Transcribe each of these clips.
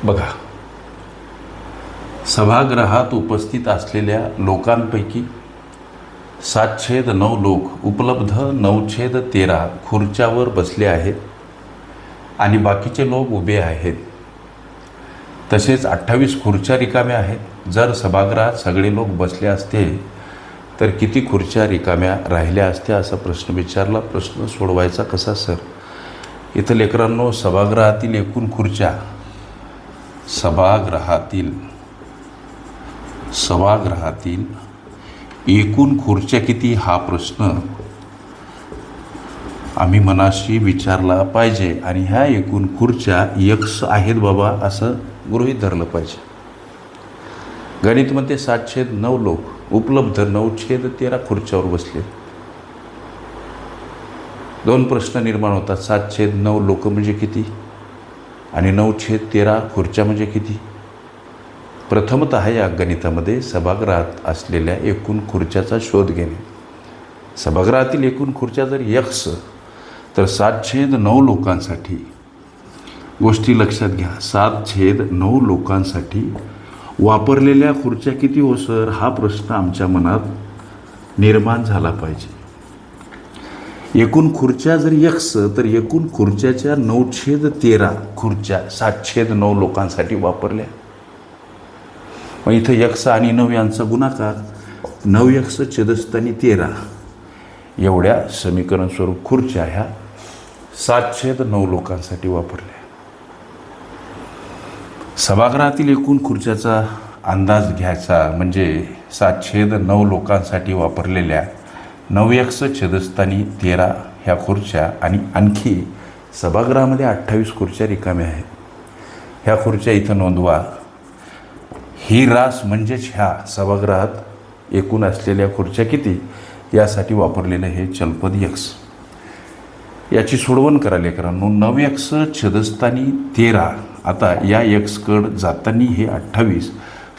बघा, सभागृहात उपस्थित असलेल्या लोकांपैकी 7/9 लोक उपलब्ध 9/13 खुर्च्यावर बसले आहेत आणि बाकीचे लोक उभे आहेत. तसेच 28 खुर्च्या रिकाम्या आहेत. जर सभागृहात सगळे लोक बसले असते तर किती खुर्च्या रिकाम्या राहिल्या असत्या असा प्रश्न विचारला. प्रश्न सोडवायचा कसा सर? इथं लेकरांनो, सभागृहातील एकूण खुर्च्या, सभागृहातील एकूण खुर्च्या किती हा प्रश्न आम्ही मनाशी विचारला पाहिजे आणि ह्या एकूण खुर्च्या x आहेत बाबा असं गृहीत धरलं पाहिजे. गणितमध्ये 7/9 लोक उपलब्ध 9/13 खुर्च्यावर बसले. दोन प्रश्न निर्माण होतात. 7/9 लोक म्हणजे किती आणि 9/13 खुर्च्या म्हणजे किती? प्रथमतः या गणितामध्ये सभागृहात असलेल्या एकूण खुर्च्याचा शोध घेणे. सभागृहातील एकूण खुर्च्या जर x तर 7/9 लोकांसाठी गोष्टी लक्षात घ्या. 7/9 लोकांसाठी वापरलेल्या खुर्च्या किती हो सर हा प्रश्न आमच्या मनात निर्माण झाला पाहिजे. एकूण खुर्च्या जर x तर एकूण खुर्च्याच्या 9/13 खुर्च्या 7/9 लोकांसाठी वापरल्या. मग इथं x आणि 9 यांचा गुणाकार 9x छेदस्थानी 13 एवढ्या समीकरण स्वरूप खुर्च्या ह्या 7/9 लोकांसाठी वापरल्या. सभागृहातील एकूण खुर्च्याचा अंदाज घ्यायचा म्हणजे 7/9 लोकांसाठी वापरलेल्या 9x छेदस्थानी 13 ह्या खुर्च्या आणि आणखी सभागृहामध्ये 28 खुर्च्या रिकाम्या आहेत. ह्या खुर्च्या इथं नोंदवा. ही रास म्हणजेच ह्या सभागृहात एकूण असलेल्या खुर्च्या किती यासाठी वापरलेलं हे चलपद x. याची सोडवण करा लेकरांनो. 9x छेदस्थानी 13 आता या x कड जाताना हे 28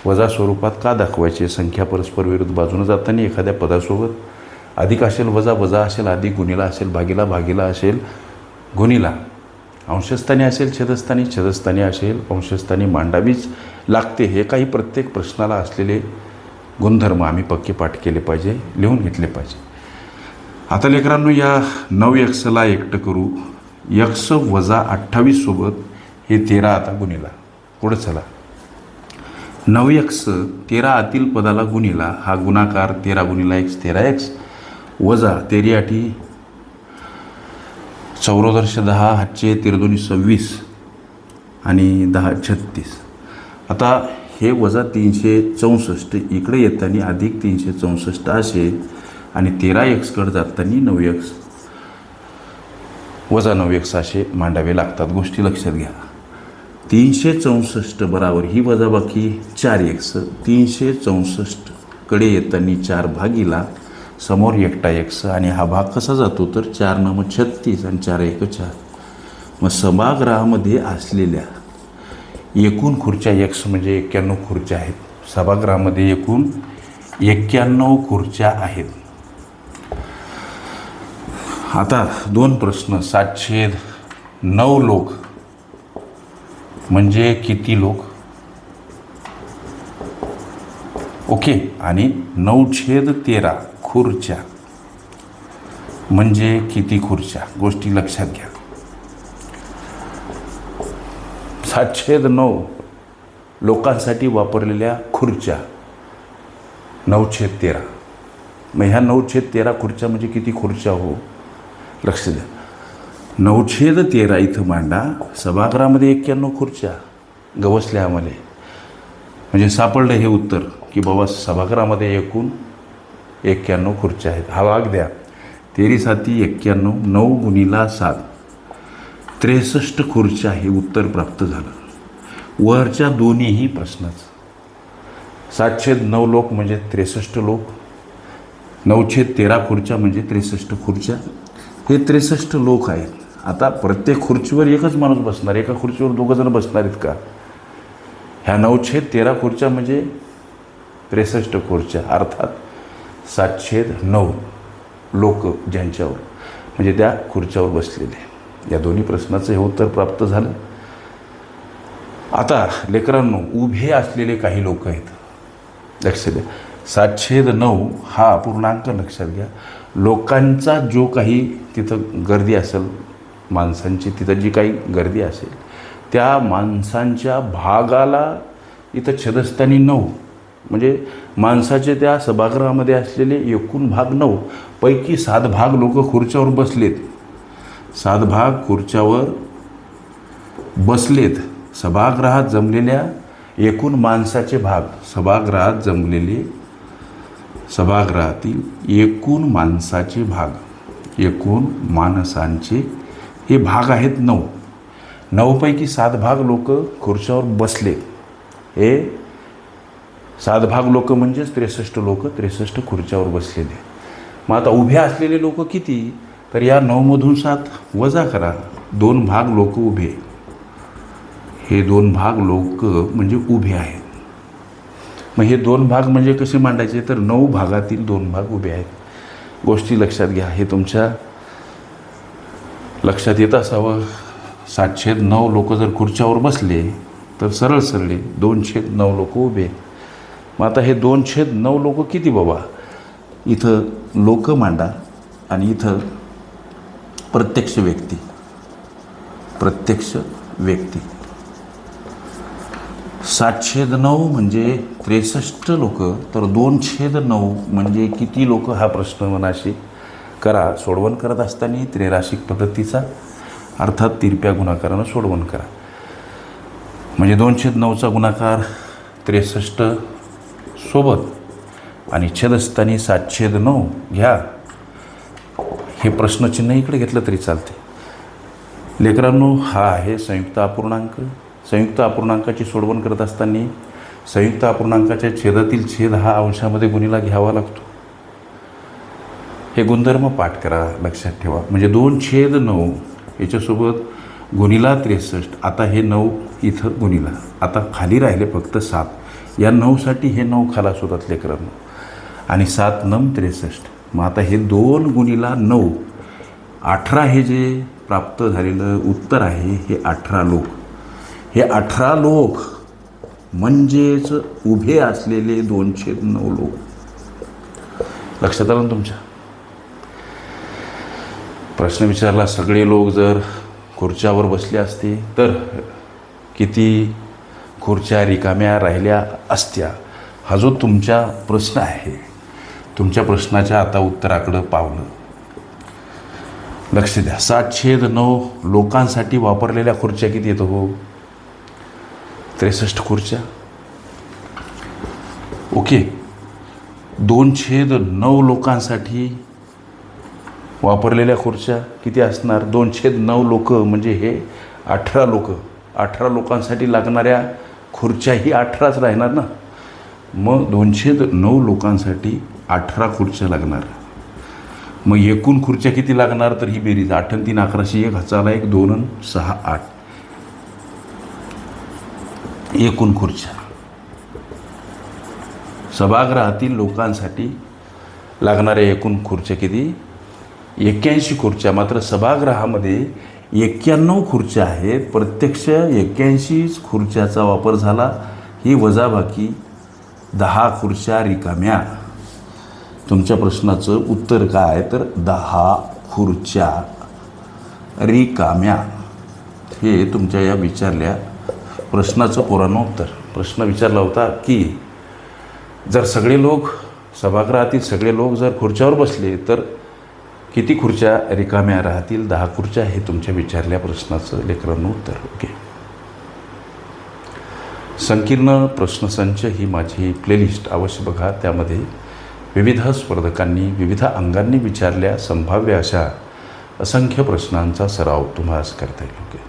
वजा स्वरूपात का दाखवायचे? संख्या परस्पर विरुद्ध बाजूने जाताना एखाद्या पदासोबत अधिक असेल वजा वजा असेल अधिक, गुणिला असेल भागिला भागिला असेल गुणिला, अंशस्थानी असेल छेदस्थानी छेदस्थानी असेल अंशस्थानी मांडावीच लागते. हे काही प्रत्येक प्रश्नाला असलेले गुणधर्म आम्ही पक्के पाठ केले पाहिजे, लिहून घेतले पाहिजे. आता लेकरांनो, या 9xला एकटं करू. x वजा 28 सोबत हे 13 आता गुणिला. पुढं चला. 9x 13 आतील पदाला गुणिला. हा गुणाकार 13 गुणिला x 13x वजा 13 14 10 हातचे 13 26 आणि 10 36. आता हे वजा 364 इकडे येताना अधिक 364 असेल आणि 13x कडे जाताना 9x वजा 9x असे मांडावे लागतात. गोष्टी लक्षात घ्या. 364 बरोबर ही वजाबाकी 4x. 364 कडे येताना 4 भागीला समोर एकटा x आणि हा भाग कसा जातो तर 4 9 36 आणि 4 1 4. मग सभागृहामध्ये असलेल्या एकूण खुर्च्या x म्हणजे 91 खुर्च्या आहेत. सभागृहामध्ये एकूण 91 खुर्च्या आहेत. आता दोन प्रश्न. 7/9 लोक म्हणजे किती लोक? ओके. आणि 9/13 खुर्च्या म्हणजे किती खुर्च्या? गोष्टी लक्षात घ्या. 7/9 लोकांसाठी वापरलेल्या खुर्च्या 9/13. मग ह्या 9/13 खुर्च्या म्हणजे किती खुर्च्या हो? लक्ष द्या. 9/13 इथं मांडा. सभागृहामध्ये 91 खुर्च्या गवसल्या आम्हाला. म्हणजे सापडलं हे उत्तर की बाबा सभागृहामध्ये एकूण 91 खुर्च्या आहेत. हा भाग द्या. 13 7 91 9 गुणिला 7 63 खुर्च्या हे उत्तर प्राप्त झालं. वरच्या दोन्हीही प्रश्नाचं 7/9 लोक म्हणजे 63 लोक, 9/13 खुर्च्या म्हणजे 63 खुर्च्या. हे 63 लोक आहेत. आता प्रत्येक खुर्चीवर एकच माणूस बसणार. एका खुर्चीवर 2 जण बसणार आहेत का? ह्या 9/13 खुर्च्या म्हणजे 63 खुर्च्या अर्थात 7/9 लोक ज्यांच्यावर म्हणजे त्या खुर्च्यावर बसलेले. या दोन्ही प्रश्नाचं हे उत्तर प्राप्त झालं. आता लेकरांनो, उभे असलेले काही लोक आहेत, लक्ष द्या. 7/9 हा अपूर्णांक लक्षात घ्या. लोकांचा जो काही तिथं गर्दी असेल, माणसांची तिथं जी काही गर्दी असेल, त्या माणसांच्या भागाला इथं छेदस्थानी 9, म्हणजे माणसाचे त्या सभागृहामध्ये असलेले एकूण भाग 9 पैकी 7 भाग लोक खुर्च्यावर बसलेत. 7 भाग खुर्च्यावर बसलेत. सभागृहात जमलेल्या एकूण माणसाचे भाग, सभागृहात जमलेले सभागृहातील एकूण माणसाचे भाग, एकूण माणसांचे हे भाग आहेत 9. 9 पैकी 7 भाग लोक खुर्च्यावर बसले. हे 7 भाग लोक म्हणजेच 63 लोक 63 खुर्च्यावर बसलेले. मग आता उभे असलेले लोक किती? तर या 9मधून 7 वजा करा. 2 भाग लोक उभे. हे 2 भाग लोक म्हणजे उभे आहेत. मग हे 2 भाग म्हणजे कसे मांडायचे? तर 9 भागातील 2 भाग उभे आहेत. गोष्टी लक्षात घ्या, हे तुमच्या लक्षात येत असावं. 7/9 लोक जर खुर्च्यावर बसले तर सरळ सरळे 2/9 लोक उभे. मग आता हे 2/9 लोक किती बाबा? इथं लोक मांडा आणि इथं प्रत्यक्ष व्यक्ती, प्रत्यक्ष व्यक्ती. 7/9 म्हणजे 63 लोक, तर 2/9 म्हणजे किती लोक? हा प्रश्न मनाशी करा. सोडवण करत असताना त्रैराशिक पद्धतीचा, अर्थात तिरप्या गुणाकारानं सोडवण करा. म्हणजे 2/9चा गुणाकार 63 सोबत आणि छेदस्थानी 7/9 घ्या. हे प्रश्नचिन्ह इकडे घेतलं तरी चालते. लेकरांनो, हा आहे संयुक्त अपूर्णांक. संयुक्त अपूर्णांकाची सोडवण करत असताना संयुक्त अपूर्णांकाच्या छेदातील छेद हा अंशामध्ये गुणीला घ्यावा लागतो. हे गुणधर्म पाठ करा, लक्षात ठेवा. म्हणजे 2/9 याच्यासोबत गुणीला 63. आता हे 9 इथं गुणीला. आता खाली राहिले फक्त 7. या 9साठी हे 9 खालास होतात लेकरांनो. आणि 7×9 63. मग आता हे 2 गुणीला 9 18 हे जे प्राप्त झालेलं उत्तर आहे हे 18 लोक. हे 18 लोक म्हणजेच उभे असलेले 2/9 लोक. लक्षात आलं ना तुमच्या? प्रश्न विचारला, सगळे लोक जर खुर्च्यावर बसले असते तर किती खुर्च्या रिकाम्या राहिल्या असत्या? हा जो तुमचा प्रश्न आहे, तुमच्या प्रश्नाच्या आता उत्तराकडं पावलं. लक्ष द्या. 7/9 लोकांसाठी वापरलेल्या खुर्च्या किती येतो? हो, 63 खुर्च्या. ओके. 2/9 लोकांसाठी वापरलेल्या खुर्च्या किती असणार? 2/9 लोक म्हणजे हे 18 लोक. 18 लोकांसाठी लागणाऱ्या खुर्च्याही 18च राहणार ना. मग 2/9 लोकांसाठी 18 खुर्च्या लागणार. मग एकूण खुर्च्या किती लागणार? तर ही बेरीज 8 आणि 3 1101, हाचाला 1, 2 आणि 6 8. एकूण खुर्च्या सभागृहातील लोकांसाठी लागणाऱ्या एकूण खुर्च्या किती? 81 खुर्च्या. मात्र सभागृहामध्ये 91 खुर्च्या आहेत. प्रत्यक्ष 81 खुर्च्याचा वापर झाला. ही वजाबाकी 10 खुर्च्या रिकाम्या. तुमच्या प्रश्नाचं उत्तर काय? तर 10 खुर्च्या रिकाम्या. हे तुमच्या या विचारल्या प्रश्नाचं पुराणोत्तर. प्रश्न विचारला होता की जर सगळे लोक, सभागृहातील सगळे लोक जर खुर्च्यावर बसले तर किती खुर्च्या रिकाम्या राहतील? 10 खुर्च्या. हे तुमच्या विचारल्या प्रश्नाचं लेकरांनो उत्तर. ओके. संकीर्ण प्रश्नसंच ही माझी प्लेलिस्ट अवश्य बघा. त्यामध्ये विविध स्पर्धकांनी विविध अंगांनी विचारल्या संभाव्य अशा असंख्य प्रश्नांचा सराव तुम्हाला करता येईल. ओके.